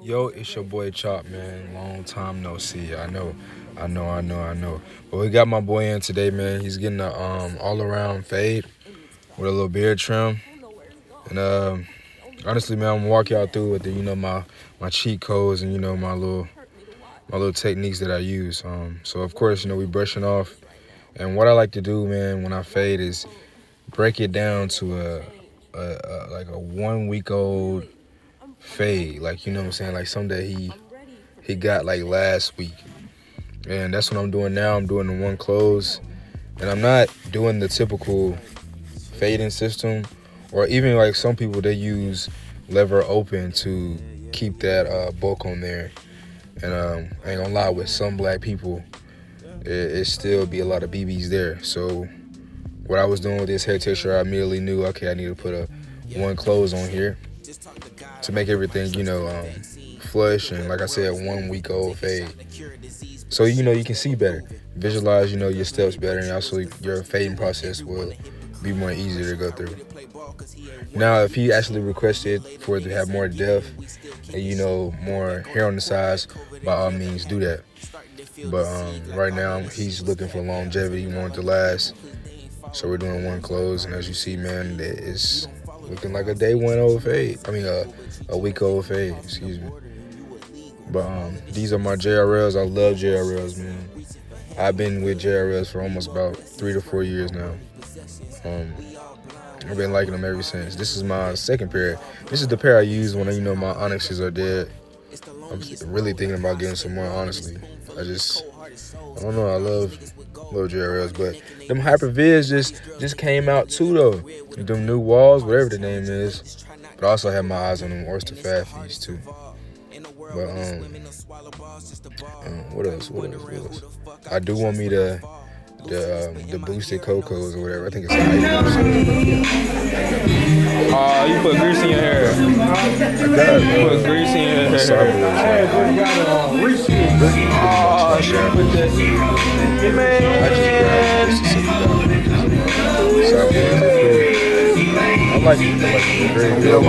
Yo, it's your boy Chop, man. Long time no see. I know. But we got my boy in today, man. He's getting a all around fade with a little beard trim. And honestly, man, I'm gonna walk y'all through with the my cheat codes and my little techniques that I use. So of course, we brushing off. And what I like to do, man, when I fade is break it down to like a 1 week old fade. Like, what I'm saying? Like something that he got like last week. And that's what I'm doing now. I'm doing the one close. And I'm not doing the typical fading system. Or even like some people, they use lever open to keep that bulk on there. And I ain't gonna lie, with some black people, it still be a lot of BBs there. So what I was doing with this hair texture, I immediately knew, okay, I need to put a one close on here to make everything, flush and, like I said, 1 week old fade. So, you can see better, visualize, your steps better, and also your fading process will be more easier to go through. Now, if he actually requested for it to have more depth and, more hair on the sides, by all means do that. But right now, he's looking for longevity. He wants to last. So we're doing one close, and as you see, man, it's looking like a day one old fade. I mean, a week old fade, excuse me. But these are my JRLs. I love JRLs, man. I've been with JRLs for almost about 3 to 4 years now. I've been liking them ever since. This is my second pair. This is the pair I use when my onyxes are dead. I'm really thinking about getting some more, honestly. I don't know. I love JRLs, but them Hyper Viz just came out too, though. Them new walls, whatever the name is. But I also have my eyes on them Oyster Faffies too. But what else? I do want me the boosted cocos or whatever. I think it's You put grease in your hair. I got it. You put grease in your hair. I like it. Very good.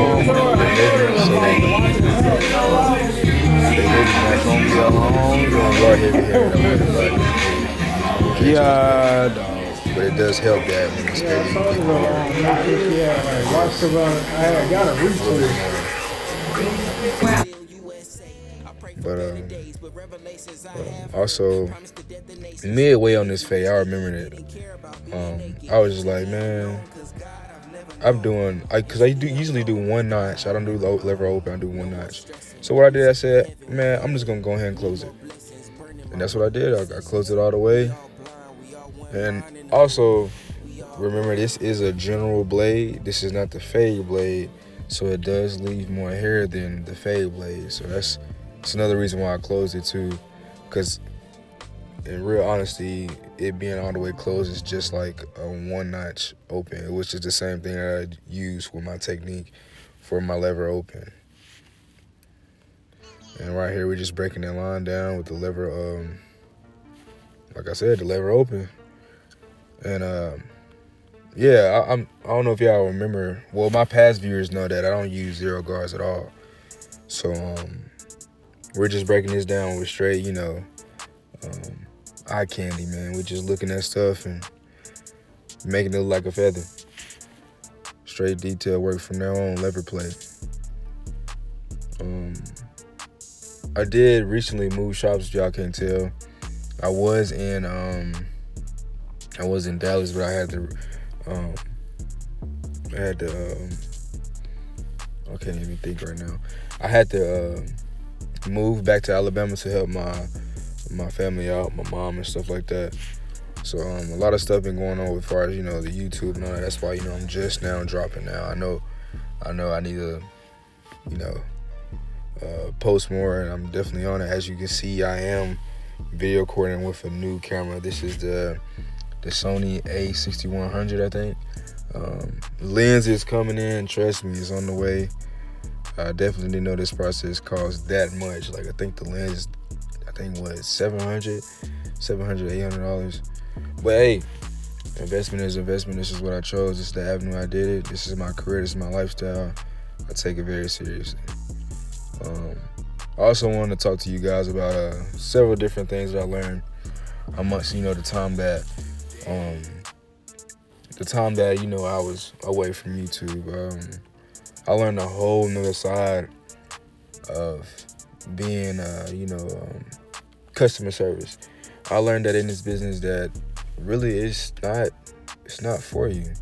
Yeah, dog. But it does help that when it's heavy. But also midway on this fade, I remember that I was just like, man, I'm doing, because I usually do one notch. I don't do lever open. I do one notch. So what I did, I said, man, I'm just gonna go ahead and close it, and that's what I did. I closed it all the way. And also, remember, this is a general blade. This is not the fade blade, so it does leave more hair than the fade blade. So that's another reason why I closed it too, because in real honesty, it being all the way closed is just like a one notch open, which is the same thing that I use with my technique for my lever open. And right here, we're just breaking that line down with the lever, like I said, the lever open. And I don't know if y'all remember. Well, my past viewers know that I don't use zero guards at all. So we're just breaking this down with straight, eye candy, man. We're just looking at stuff and making it look like a feather. Straight detail work from now on, lever play. I did recently move shops, if y'all can't tell. I was in Dallas, but I can't even think right now. I had to move back to Alabama to help my family out, my mom and stuff like that. So a lot of stuff been going on as far as, the YouTube and all that. That's why, I'm just now dropping now. I know I need to, post more, and I'm definitely on it. As you can see, I am video recording with a new camera. This is the Sony A6100, I think. Lens is coming in. Trust me, it's on the way. I definitely didn't know this process cost that much. Like, I think the lens, what, $700, $800. But hey, investment is investment. This is what I chose. This is the avenue I did it. This is my career. This is my lifestyle. I take it very seriously. I also wanted to talk to you guys about several different things that I learned amongst um, the time that I was away from YouTube. I learned a whole nother side of being customer service. I learned that in this business that really it's not for you.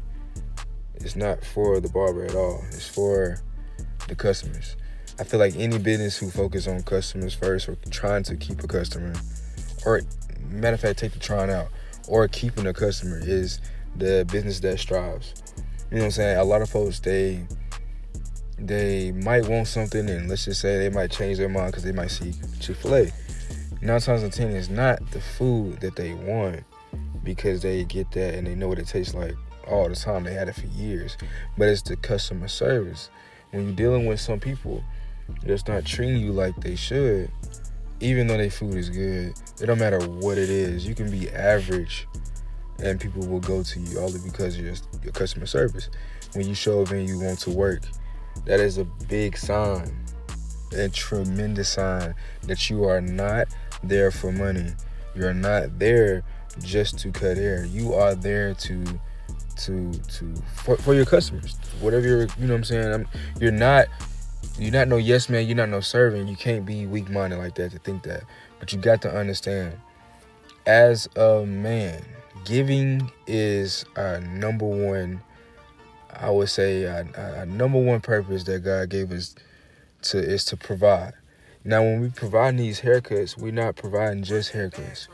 It's not for the barber at all. It's for the customers. I feel like any business who focus on customers first or trying to keep a customer, or matter of fact, take the trying out, or keeping a customer is the business that strives. You know what I'm saying? A lot of folks, they might want something, and let's just say they might change their mind because they might see Chick-fil-A. 9 times out of 10, it's not the food that they want because they get that and they know what it tastes like all the time. They had it for years. But it's the customer service. When you're dealing with some people that's not treating you like they should, even though their food is good, it don't matter what it is. You can be average and people will go to you only because of your customer service. When you show up and you want to work, that is a big sign, a tremendous sign that you are not there for money. You're not there just to cut hair. You are there for your customers. Whatever you know what I'm saying? You're not no yes man, you're not no servant. You can't be weak minded like that to think that. But you got to understand, as a man, giving is our number one, I would say, our number one purpose that God gave us is to provide. Now, when we provide these haircuts, we're not providing just haircuts.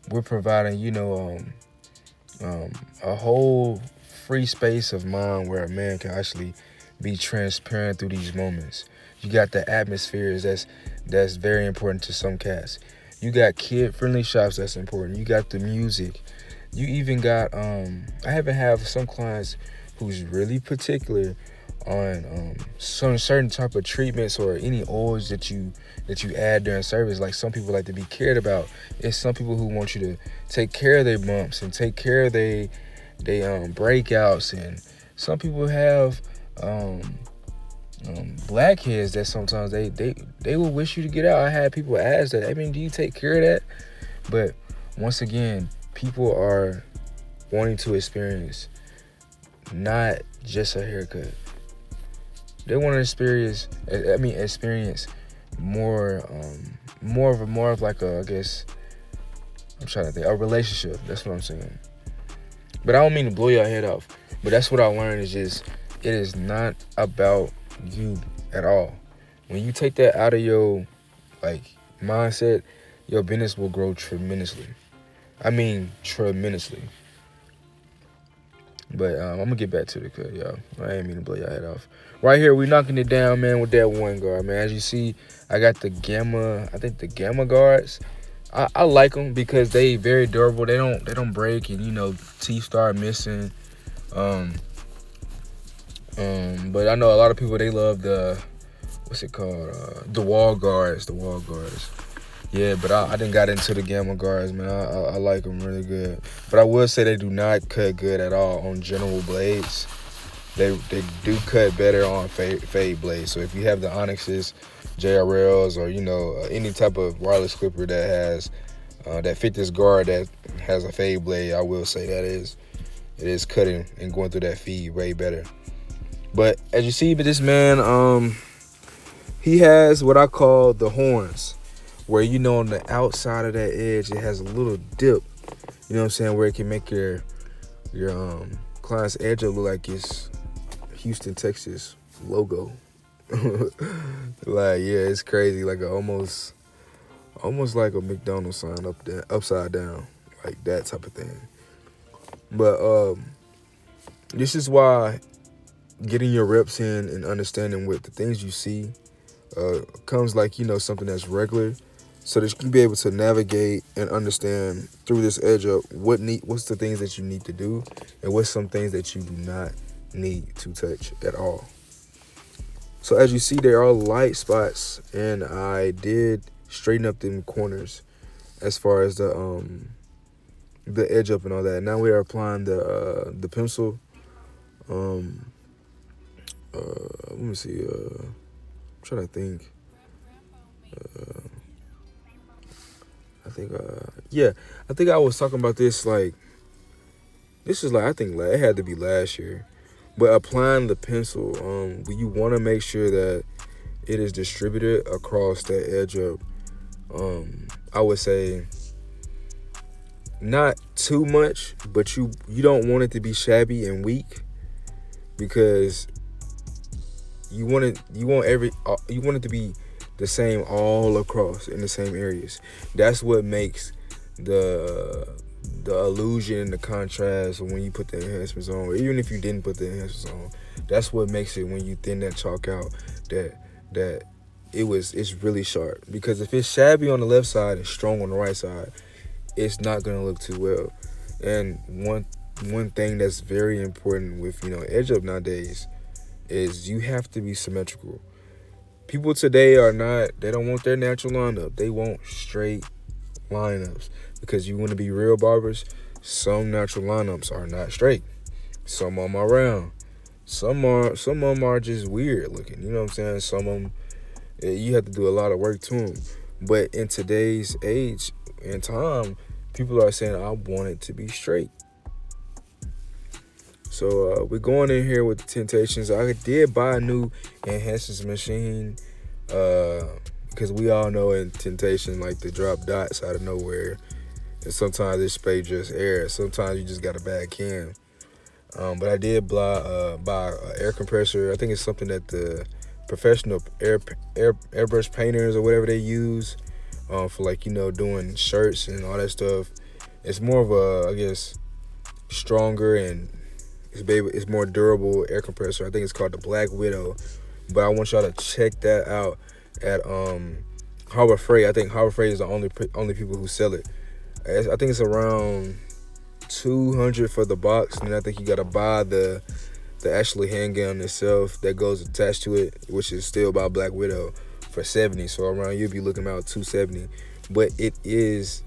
We're providing, a whole free space of mind where a man can actually be transparent through these moments. You got the atmospheres that's very important to some cats. You got kid-friendly shops that's important. You got the music. You even got I haven't have some clients who's really particular on some certain type of treatments or any oils that you add during service. Like, some people like to be cared about. It's some people who want you to take care of their bumps and take care of they breakouts, and some people have blackheads that sometimes they will wish you to get out. I had people ask that. I mean, do you take care of that? But once again, people are wanting to experience not just a haircut. They want to experience more of like a, I guess, I'm trying to think, a relationship. That's what I'm saying. But I don't mean to blow your head off. But that's what I learned, is just, it is not about you at all. When you take that out of your mindset, your business will grow tremendously. I mean, tremendously. But I'm gonna get back to the cut, y'all. I ain't mean to blow your head off. Right here, we knocking it down, man, with that one guard, man. As you see, I got the the Gamma guards. I like them because they very durable. They don't break, and teeth start missing. But I know a lot of people, they love the, what's it called? The wall guards. The wall guards. Yeah, but I didn't got into the Gamma guards, man. I like them really good. But I will say they do not cut good at all on general blades. They do cut better on fade blades. So if you have the Onyxes, JRLs, or any type of wireless clipper that has that fit this guard that has a fade blade, I will say that it is cutting and going through that feed way better. But as you see, this man, he has what I call the horns, where on the outside of that edge it has a little dip. You know what I'm saying? Where it can make your client's edge look like it's Houston, Texas logo. It's crazy, like almost like a McDonald's sign upside down, like that type of thing. But this is why getting your reps in and understanding what the things you see comes like something that's regular, so that you can be able to navigate and understand through this edge up what's the things that you need to do and what's some things that you do not need to touch at all. So as you see, there are light spots, and I did straighten up them corners as far as the edge up and all that. Now we are applying the pencil. Let me see. I'm trying to think. think yeah, I think I was talking about this like this is like I think it had to be last year. But applying the pencil, you want to make sure that it is distributed across that edge of, I would say, not too much, but you don't want it to be shabby and weak because you want it to be the same all across in the same areas. That's what makes the illusion, the contrast when you put the enhancements on, or even if you didn't put the enhancements on. That's what makes it when you thin that chalk out that it's really sharp. Because if it's shabby on the left side and strong on the right side, it's not gonna look too well. And one thing that's very important with edge up nowadays is you have to be symmetrical. People today they don't want their natural lineup. They want straight lineups because you want to be real barbers. Some natural lineups are not straight. Some of them are round. Some of them are just weird looking. You know what I'm saying? Some of them you have to do a lot of work to them. But in today's age and time, people are saying I want it to be straight. So we're going in here with the Temptations. I did buy a new enhancements machine because we all know in Temptation like to drop dots out of nowhere. And sometimes this spray just air. Sometimes you just got a bad can. But I did buy an air compressor. I think it's something that the professional airbrush painters or whatever they use for like doing shirts and all that stuff. It's more of a, I guess, stronger and it's more durable air compressor. I think it's called the Black Widow. But I want y'all to check that out at Harbor Freight. I think Harbor Freight is the only people who sell it. I think it's around $200 for the box, and I think you gotta buy the actually handgun itself that goes attached to it, which is still by Black Widow, for $70. So around you'll be looking about $270. But it is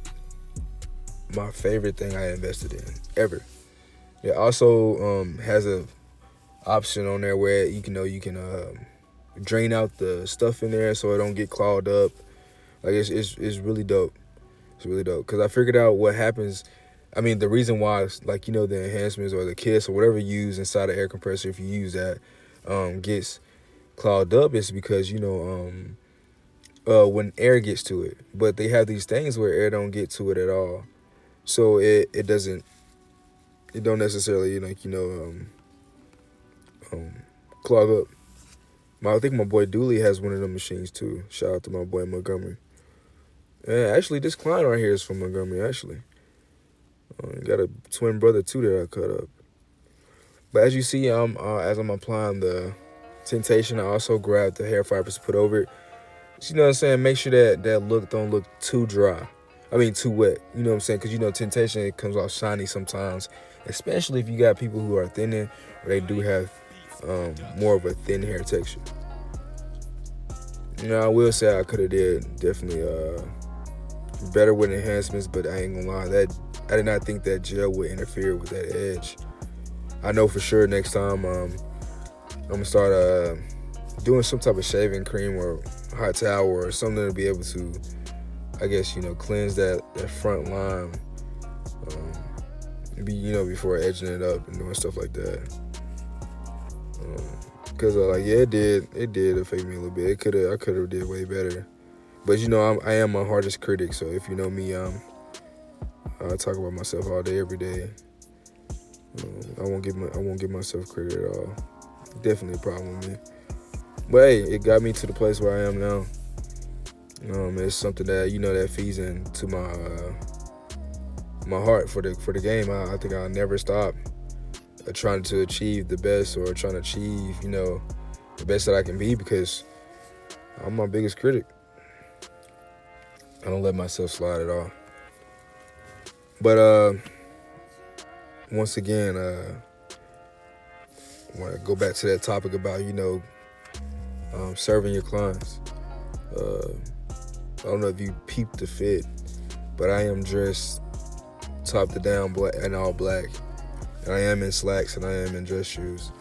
my favorite thing I invested in ever. It also has a option on there where you can drain out the stuff in there so it don't get clogged up. Like it's really dope. It's really dope because I figured out what happens. I mean, the reason why, like, the enhancements or the kits or whatever you use inside the air compressor, if you use that, gets clogged up is because, when air gets to it. But they have these things where air don't get to it at all. So it don't necessarily, clog up. I think my boy Dooley has one of them machines, too. Shout out to my boy Montgomery. And actually, this client right here is from Montgomery, actually. Got a twin brother too that I cut up. But as you see, as I'm applying the Temptation, I also grabbed the hair fibers to put over it. So, you know what I'm saying? Make sure that look don't look too dry. I mean, too wet. You know what I'm saying? Because, Temptation, it comes off shiny sometimes. Especially if you got people who are thinning or they do have more of a thin hair texture. I will say I could have did definitely better with enhancements, but I ain't gonna lie, I did not think that gel would interfere with that edge. I know for sure next time I'm gonna start doing some type of shaving cream or hot towel or something to be able to, I guess, cleanse that front line, before edging it up and doing stuff like that. Because it did affect me a little bit. I could have did way better. But I am my hardest critic, so if you know me, I talk about myself all day, every day. I won't give myself credit at all. Definitely a problem with me. But hey, it got me to the place where I am now. It's something that that feeds into my heart for the game. I think I'll never stop trying to achieve the best or trying to achieve the best that I can be because I'm my biggest critic. I don't let myself slide at all. But once again, I want to go back to that topic about serving your clients. I don't know if you peeped the fit, but I am dressed top to down black and all black, and I am in slacks and I am in dress shoes.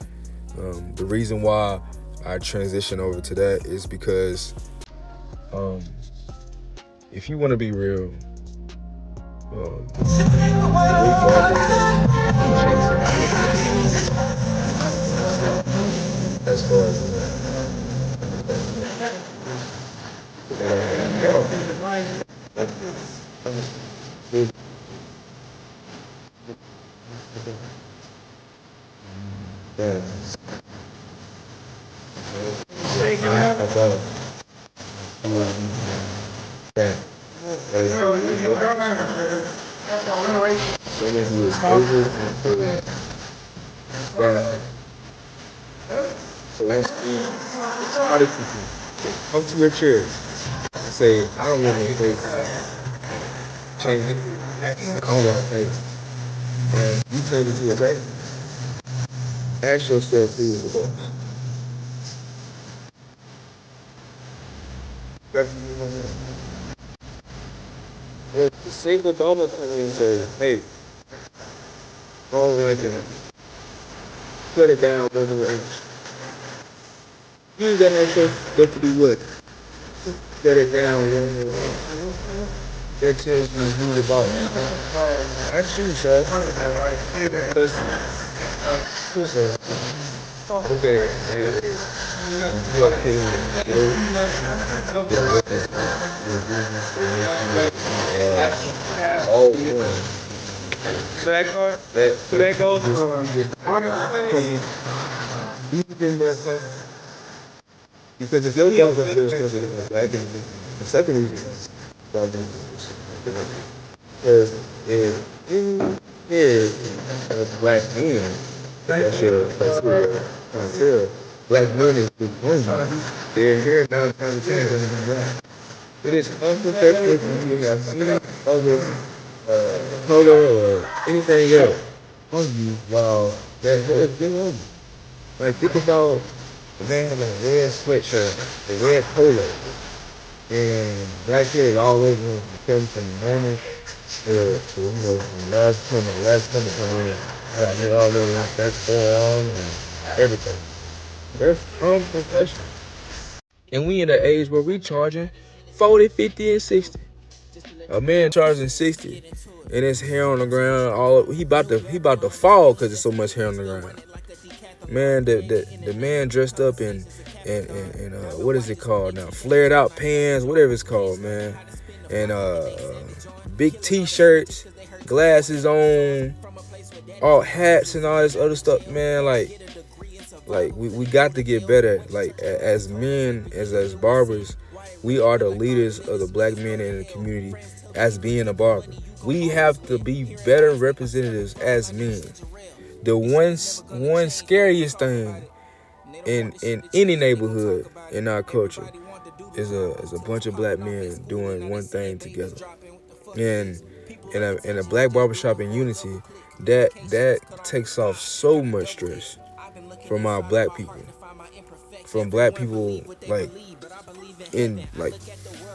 The reason why I transition over to that is because if you want to be real, As far as yeah, about that. Women who is over and yeah. So let's how do people come to your chair and say, I don't want to change it. I don't want to change it. And you change it to your baby. Ask yourself who is the boss. If the single donor comes in and says, hey, go over and put it down, use that extra stuff to do what? Set it down, that tells you who the boss. That's true, sir. Because, okay, you okay with all one. Tobacco? Tobacco? You can get because if your young is black and the second reason because if you is black men, that's your criteria. Black men is the one. They're here 9 times out of 10 going to be black. It is unprotected when you have any other color or anything else on you while that is good on you. Like think about the man in the red sweatshirt, the red polo, and black hair all over him because from the morning from last time to come in, I got hair all over him, that's going on and everything. That's unprofessional. And we in the age where we charging 40, 50, and 60. A man charging 60 and his hair on the ground, all he about to fall because there's so much hair on the ground. Man, the man dressed up in what is it called now? Flared out pants, whatever it's called, man. And big t-shirts, glasses on, all hats and all this other stuff, man. Like we got to get better. Like as men, as barbers, we are the leaders of the black men in the community as being a barber. We have to be better representatives as men. The one scariest thing in any neighborhood in our culture is a bunch of black men doing one thing together. And in a black barbershop in unity, that takes off so much stress from our black people. From black people like in like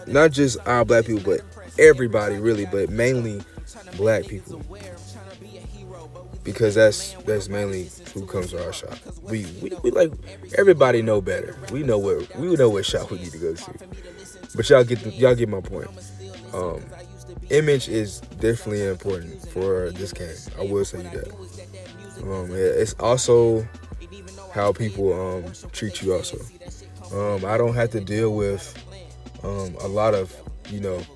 not just our black people but everybody really, but mainly black people. Because that's mainly who comes to our shop. We like everybody know better. We know what shop we need to go to. But y'all get my point. Um, Image is definitely important for this game. I will say that. It's also how people treat you. Also, I don't have to deal with a lot of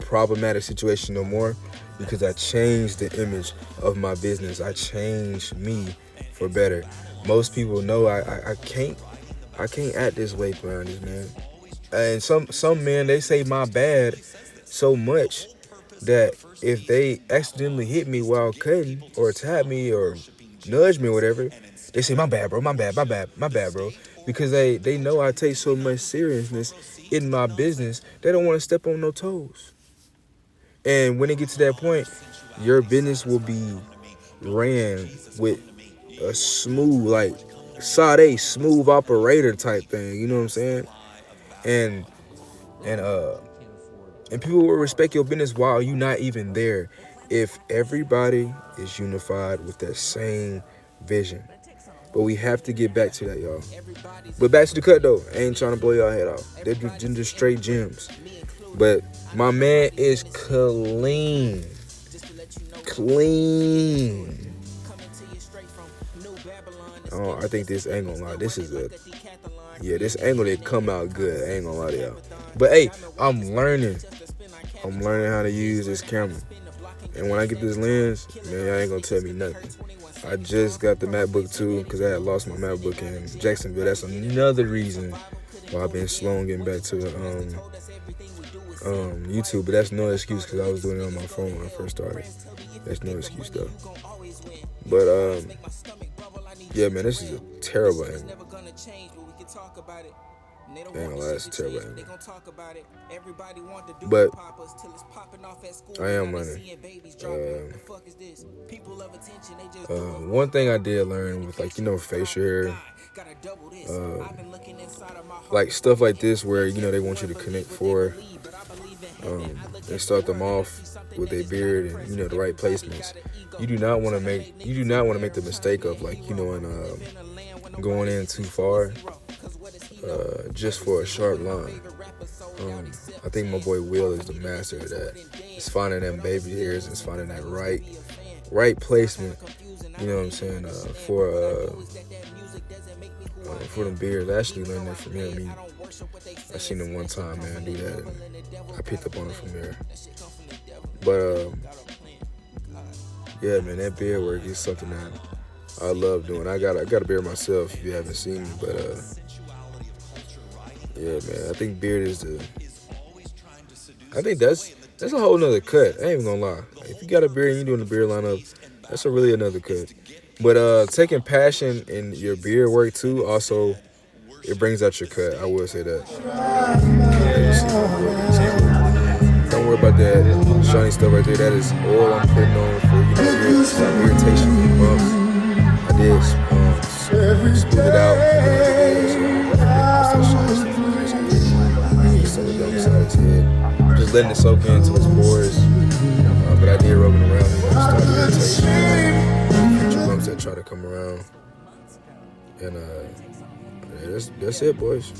problematic situations no more because I changed the image of my business. I changed me for better. Most people know I can't act this way around this man. And some men they say my bad so much that if they accidentally hit me while cutting or tap me or nudge me or whatever, they say my bad, bro, my bad, bro, because they know I take so much seriousness in my business. They don't want to step on no toes. And when it gets to that point, your business will be ran with a smooth, like Sade, smooth operator type thing. You know what I'm saying? And and uh and people will respect your business while you're not even there. If everybody is unified with that same vision. But we have to get back to that, y'all. But back to the cut though. I ain't trying to blow y'all head off. They're just straight gems. But my man is clean. clean. Oh, I think this ain't gonna lie. This is a, yeah, this angle did come out good. I ain't gonna lie to y'all. But hey, I'm learning. I'm learning how to use this camera. And when I get this lens, man, y'all ain't gonna tell me nothing. I just got the MacBook too because I had lost my MacBook in Jacksonville. That's another reason why I've been slow on getting back to YouTube. But that's no excuse because I was doing it on my phone when I first started. That's no excuse though. But yeah, man, this is a terrible angle. Ain't gonna lie, it's a terrible angle. But I am learning. One thing I did learn with, like, facial hair, like stuff like this where, they want you to connect for, and start them off with their beard and, the right placements. You do not want to make the mistake of, like, going in too far, just for a sharp line. I think my boy Will is the master of that. It's finding them baby hairs, it's finding that right placement. You know what I'm saying? For them beards. I actually learned that from him. I seen him one time, man, do that, and I picked up on it from there. But yeah, man, that beard work is something that I love doing. I got a beard myself, if you haven't seen me, but yeah, man, I think beard is that's a whole nother cut. I ain't even gonna lie. If you got a beard and you're doing the beard lineup, that's really another cut. But taking passion in your beard work too, also, it brings out your cut. I will say that. Don't worry about that shiny stuff right there. That is all I'm putting on for irritation, bumps. I did smooth it out. I'm just letting it soak into its pores. But I did rubbing around and start irritation. Future bumps that try to come around. And that's it, boys.